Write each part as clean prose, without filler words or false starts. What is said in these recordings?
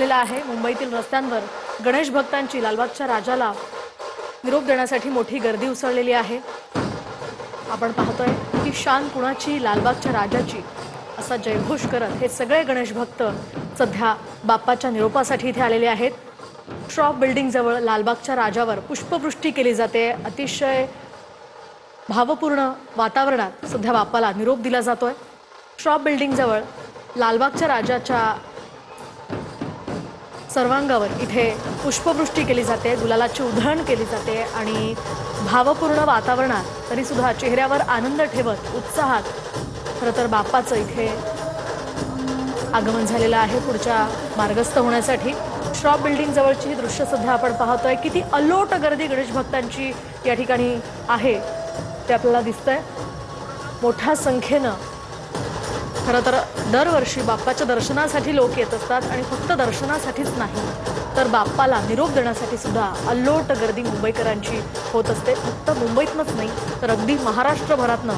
झालेला आहे। मुंबईतील रस्त्यांवर गणेश भक्तांची लालबागच्या राजाला निरोप देण्यासाठी मोठी गर्दी उसळलेली आहे। आपण पाहतोय की शान कुणाची लालबागच्या राजाची असा जयघोष करत हे सगळे गणेश भक्त सध्या बाप्पाच्या निरोपासाठी इथे आलेले आहेत। श्रॉफ बिल्डिंग जवळ लालबागच्या राजावर पुष्पवृष्टी केली जाते। अतिशय भावपूर्ण वातावरणात सध्या बाप्पाला निरोप दिला जातोय। श्रॉफ बिल्डिंग जवळ लालबागच्या राजाच्या सर्वांगावर इथे पुष्पवृष्टी केली जाते, गुलालाची उधळण केली जाते आणि भावपूर्ण वातावरणात तरी सुद्धा चेहऱ्यावर आनंद ठेवत उत्साहात खरं तर बाप्पाचं इथे आगमन झालेलं आहे पुढच्या मार्गस्थ होण्यासाठी। श्रॉफ बिल्डिंग जवळची ही दृश्य सध्या आपण पाहतोय। किती अलोट गर्दी गणेश भक्तांची या ठिकाणी आहे ते आपल्याला दिसतंय। मोठ्या संख्येनं खरं तर दरवर्षी बाप्पाच्या दर्शनासाठी लोक येत असतात आणि फक्त दर्शनासाठीच नाही तर बाप्पाला निरोप देण्यासाठी सुद्धा अल्लोट गर्दी मुंबईकरांची होत असते। फक्त मुंबईतच नाही तर अगदी महाराष्ट्रभरातनं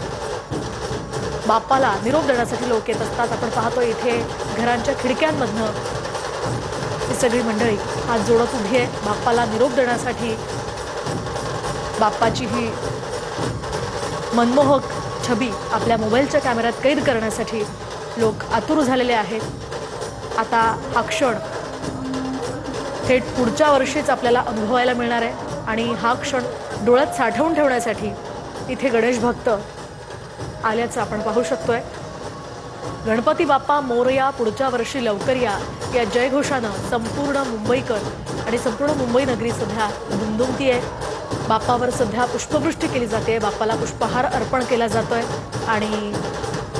बाप्पाला निरोप देण्यासाठी लोक येत असतात। आपण पाहतोय इथे घरांच्या खिडक्यांमधनं ही सगळी मंडळी हात जोडत उभी आहे बाप्पाला निरोप देण्यासाठी। बाप्पाची ही मनमोहक छबी आपल्या मोबाईलच्या कॅमेऱ्यात कैद करण्यासाठी लोक आतुर झालेले आहेत। आता हा क्षण थेट पुढच्या वर्षीच आपल्याला अनुभवायला मिळणार आहे आणि हा क्षण डोळ्यात साठवून ठेवण्यासाठी इथे गणेश भक्त आल्याचं आपण पाहू शकतोय। गणपती बाप्पा मोरया, पुढच्या वर्षी लवकर या या जयघोषानं संपूर्ण मुंबईकर आणि संपूर्ण मुंबई नगरी सध्या दुमदुमती आहे। बाप्पावर सध्या पुष्पवृष्टी केली जाते, बाप्पाला पुष्पहार अर्पण केला जातोय आणि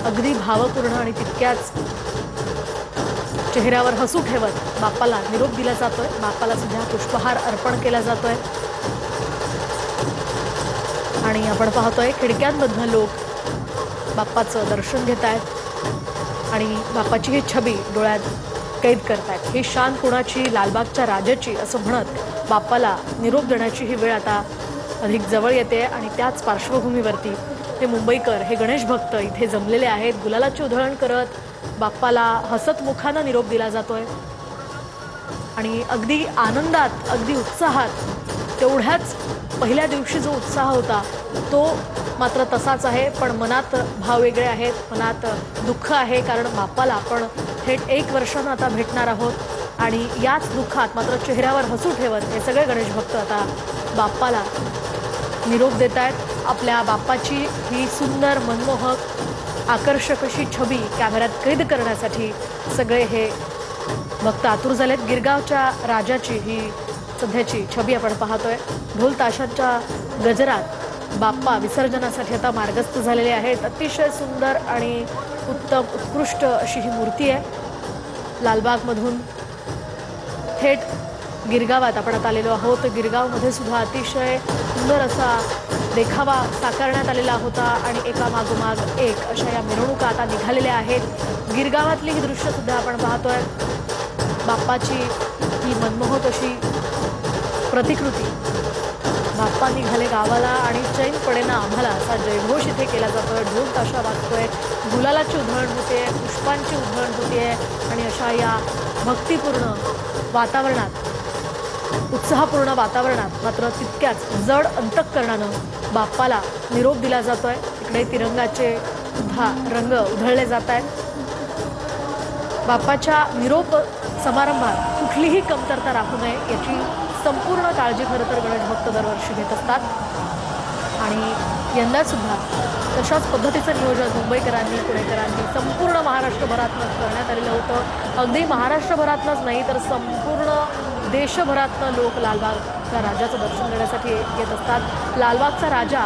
अगदी भावपूर्ण आणि तितक्याच चेहऱ्यावर हसू ठेवत बाप्पाला निरोप दिला जातोय। बाप्पाला सध्या पुष्पहार अर्पण केला जातोय आणि आपण पाहतोय खिडक्यांमधनं लोक बाप्पाचं दर्शन घेत आहेत आणि बाप्पाची ही छबी डोळ्यात कैद करतायत। ही शान कुणाची लालबागच्या राजाची असं म्हणत बाप्पाला निरोप देण्याची ही वेळ आता अधिक जवळ येते आणि त्याच पार्श्वभूमीवरती हे मुंबईकर हे गणेश भक्त इथे जमलेले आहेत। गुलालाची उधळण करत बाप्पाला हसत मुखानं निरोप दिला जातोय आणि अगदी आनंदात अगदी उत्साहात तेवढ्याच पहिल्या दिवशी जो उत्साह होता तो मात्र तसाच आहे, पण मनात भाव वेगळे आहेत, मनात दुःख आहे कारण बाप्पाला आपण थेट 1 वर्षानं आता भेटणार आहोत आणि याच दुःखात मात्र चेहऱ्यावर हसू ठेवत हे सगळे गणेश भक्त आता बाप्पाला निरोप देत आहेत। आपल्या बाप्पाची ही सुंदर मनमोहक आकर्षक अशी छबी कॅमेऱ्यात कैद करण्यासाठी सगळे हे भक्त आतुर झालेत। गिरगावच्या राजाची ही सध्याची छबी आपण पाहतोय। ढोल ताशांच्या गजरात बाप्पा विसर्जनासाठी आता मार्गस्थ झालेले आहेत। अतिशय सुंदर आणि उत्कृष्ट अशी ही मूर्ती आहे। लालबागमधून थेट गिरगावात आपण आता आलेलो आहोत। गिरगावमध्ये सुद्धा अतिशय सुंदर असा देखावा साकारण्यात आलेला होता आणि एका मागोमाग एक अशा या मिरवणुका आता निघालेल्या आहेत। गिरगावातली ही दृश्य सुद्धा आपण पाहतोय। बाप्पाची ही मनमोहक अशी प्रतिकृती बाप्पा निघाले गावाला आणि चैन पडेना आम्हाला असा जयघोष इथे केला जातोय। ढोल ताशा वाजतोय, गुलालाची उधळण होते, पुष्पांची उधळण होते आणि अशा या भक्तिपूर्ण वातावरणात उत्साहपूर्ण वातावरणात मात्र तितक्याच जड अंतःकरणानं बाप्पाला निरोप दिला जातोय। इकडे तिरंगाचे सुद्धा रंग उधळले जात आहेत। बाप्पाच्या निरोप समारंभात कुठलीही कमतरता राहू नये याची संपूर्ण काळजी खरं तर गणेश भक्त दरवर्षी घेत असतात आणि यंदा सुद्धा तशाच पद्धतीचं नियोजन मुंबईकरांनी, पुणेकरांनी संपूर्ण महाराष्ट्रभरातनं करण्यात आलेलं होतं। अगदी महाराष्ट्रभरातनंच नाही तर संपूर्ण देशभरातनं लोक लालबागच्या राजाचं दर्शन घेण्यासाठी येत असतात। लालबागचा राजा